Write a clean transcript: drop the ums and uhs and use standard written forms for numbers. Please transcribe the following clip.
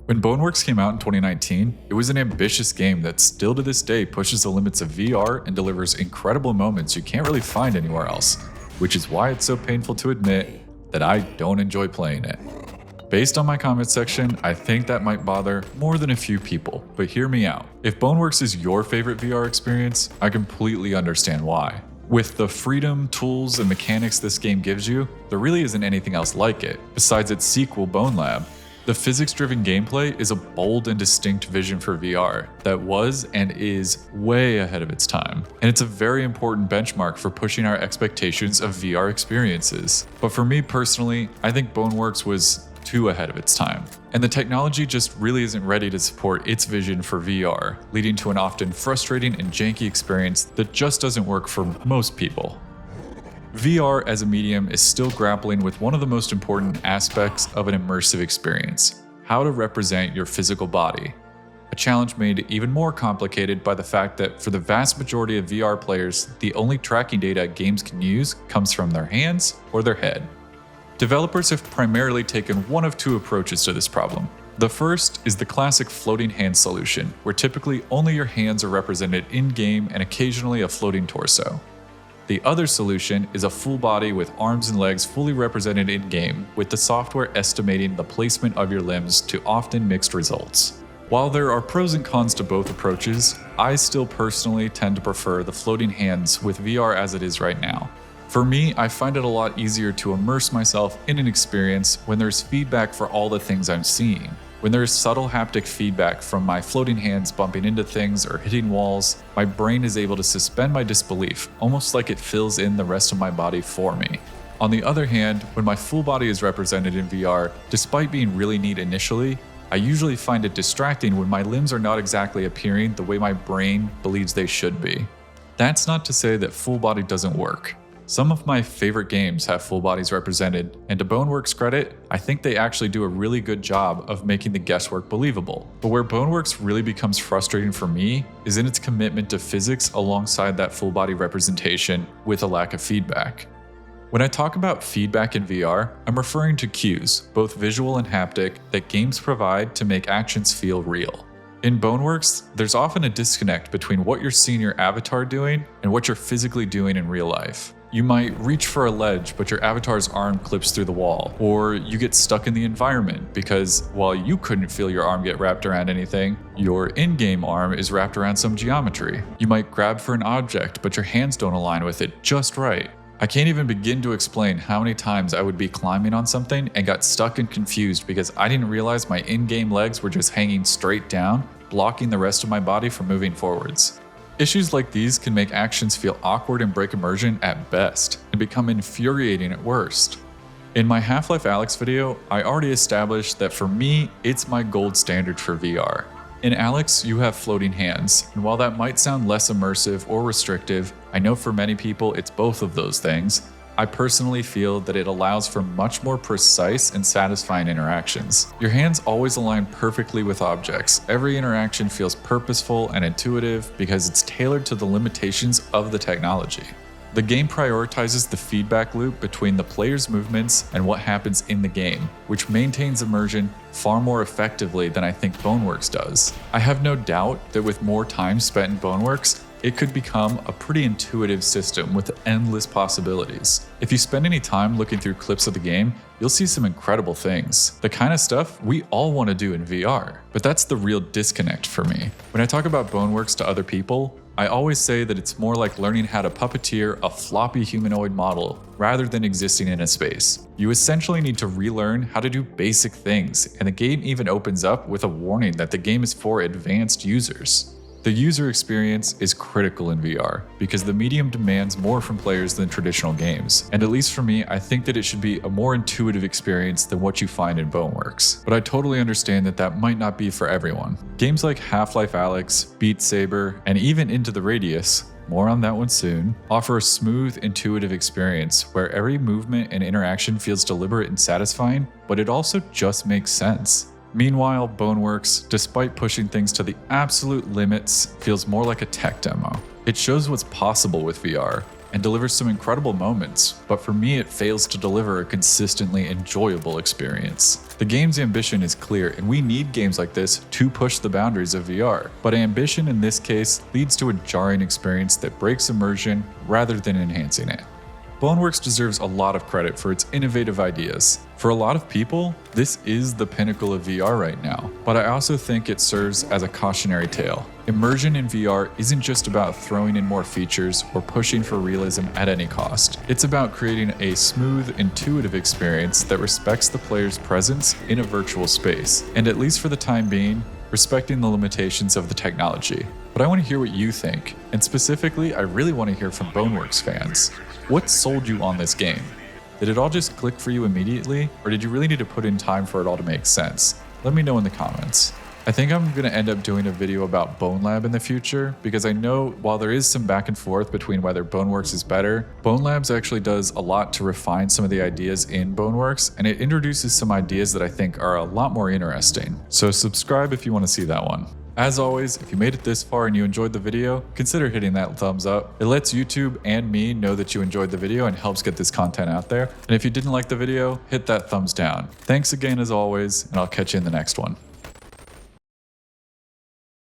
When Boneworks came out in 2019, it was an ambitious game that still to this day pushes the limits of VR and delivers incredible moments you can't really find anywhere else, which is why it's so painful to admit that I don't enjoy playing it. Based on my comment section, I think that might bother more than a few people, but hear me out. If Boneworks is your favorite VR experience, I completely understand why. With the freedom, tools, and mechanics this game gives you, there really isn't anything else like it, besides its sequel Bone Lab. The physics-driven gameplay is a bold and distinct vision for VR that was and is way ahead of its time, and it's a very important benchmark for pushing our expectations of VR experiences. But for me personally, I think Boneworks was too ahead of its time, and the technology just really isn't ready to support its vision for VR, leading to an often frustrating and janky experience that just doesn't work for most people. VR as a medium is still grappling with one of the most important aspects of an immersive experience: how to represent your physical body. A challenge made even more complicated by the fact that for the vast majority of VR players, the only tracking data games can use comes from their hands or their head. Developers have primarily taken one of two approaches to this problem. The first is the classic floating hand solution, where typically only your hands are represented in-game and occasionally a floating torso. The other solution is a full body with arms and legs fully represented in-game, with the software estimating the placement of your limbs to often mixed results. While there are pros and cons to both approaches, I still personally tend to prefer the floating hands with VR as it is right now. For me, I find it a lot easier to immerse myself in an experience when there's feedback for all the things I'm seeing. When there is subtle haptic feedback from my floating hands bumping into things or hitting walls, my brain is able to suspend my disbelief, almost like it fills in the rest of my body for me. On the other hand, when my full body is represented in VR, despite being really neat initially, I usually find it distracting when my limbs are not exactly appearing the way my brain believes they should be. That's not to say that full body doesn't work. Some of my favorite games have full bodies represented, and to Boneworks' credit, I think they actually do a really good job of making the guesswork believable. But where Boneworks really becomes frustrating for me is in its commitment to physics alongside that full body representation with a lack of feedback. When I talk about feedback in VR, I'm referring to cues, both visual and haptic, that games provide to make actions feel real. In Boneworks, there's often a disconnect between what you're seeing your avatar doing and what you're physically doing in real life. You might reach for a ledge, but your avatar's arm clips through the wall, or you get stuck in the environment because while you couldn't feel your arm get wrapped around anything, your in-game arm is wrapped around some geometry. You might grab for an object, but your hands don't align with it just right. I can't even begin to explain how many times I would be climbing on something and got stuck and confused because I didn't realize my in-game legs were just hanging straight down, blocking the rest of my body from moving forwards. Issues like these can make actions feel awkward and break immersion at best, and become infuriating at worst. In my Half-Life Alyx video, I already established that for me, it's my gold standard for VR. In Alyx, you have floating hands, and while that might sound less immersive or restrictive, I know for many people it's both of those things. I personally feel that it allows for much more precise and satisfying interactions. Your hands always align perfectly with objects. Every interaction feels purposeful and intuitive because it's tailored to the limitations of the technology. The game prioritizes the feedback loop between the player's movements and what happens in the game, which maintains immersion far more effectively than I think Boneworks does. I have no doubt that with more time spent in Boneworks, it could become a pretty intuitive system with endless possibilities. If you spend any time looking through clips of the game, you'll see some incredible things. The kind of stuff we all want to do in VR. But that's the real disconnect for me. When I talk about Boneworks to other people, I always say that it's more like learning how to puppeteer a floppy humanoid model rather than existing in a space. You essentially need to relearn how to do basic things, and the game even opens up with a warning that the game is for advanced users. The user experience is critical in VR because the medium demands more from players than traditional games, and at least for me, I think that it should be a more intuitive experience than what you find in Boneworks. But I totally understand that that might not be for everyone. Games like Half-Life Alyx, Beat Saber, and even Into the Radius, more on that one soon, offer a smooth, intuitive experience where every movement and interaction feels deliberate and satisfying, but it also just makes sense. Meanwhile, Boneworks, despite pushing things to the absolute limits, feels more like a tech demo. It shows what's possible with VR and delivers some incredible moments, but for me it fails to deliver a consistently enjoyable experience. The game's ambition is clear, and we need games like this to push the boundaries of VR. But ambition in this case leads to a jarring experience that breaks immersion rather than enhancing it. Boneworks deserves a lot of credit for its innovative ideas. For a lot of people, this is the pinnacle of VR right now, but I also think it serves as a cautionary tale. Immersion in VR isn't just about throwing in more features or pushing for realism at any cost. It's about creating a smooth, intuitive experience that respects the player's presence in a virtual space, and at least for the time being, respecting the limitations of the technology. But I want to hear what you think, and specifically, I really want to hear from Boneworks fans. What sold you on this game? Did it all just click for you immediately, or did you really need to put in time for it all to make sense? Let me know in the comments. I think I'm going to end up doing a video about BoneLab in the future, because I know while there is some back and forth between whether Boneworks is better, BoneLabs actually does a lot to refine some of the ideas in Boneworks, and it introduces some ideas that I think are a lot more interesting. So subscribe if you want to see that one. As always, if you made it this far and you enjoyed the video, consider hitting that thumbs up. It lets YouTube and me know that you enjoyed the video and helps get this content out there. And if you didn't like the video, hit that thumbs down. Thanks again as always, and I'll catch you in the next one.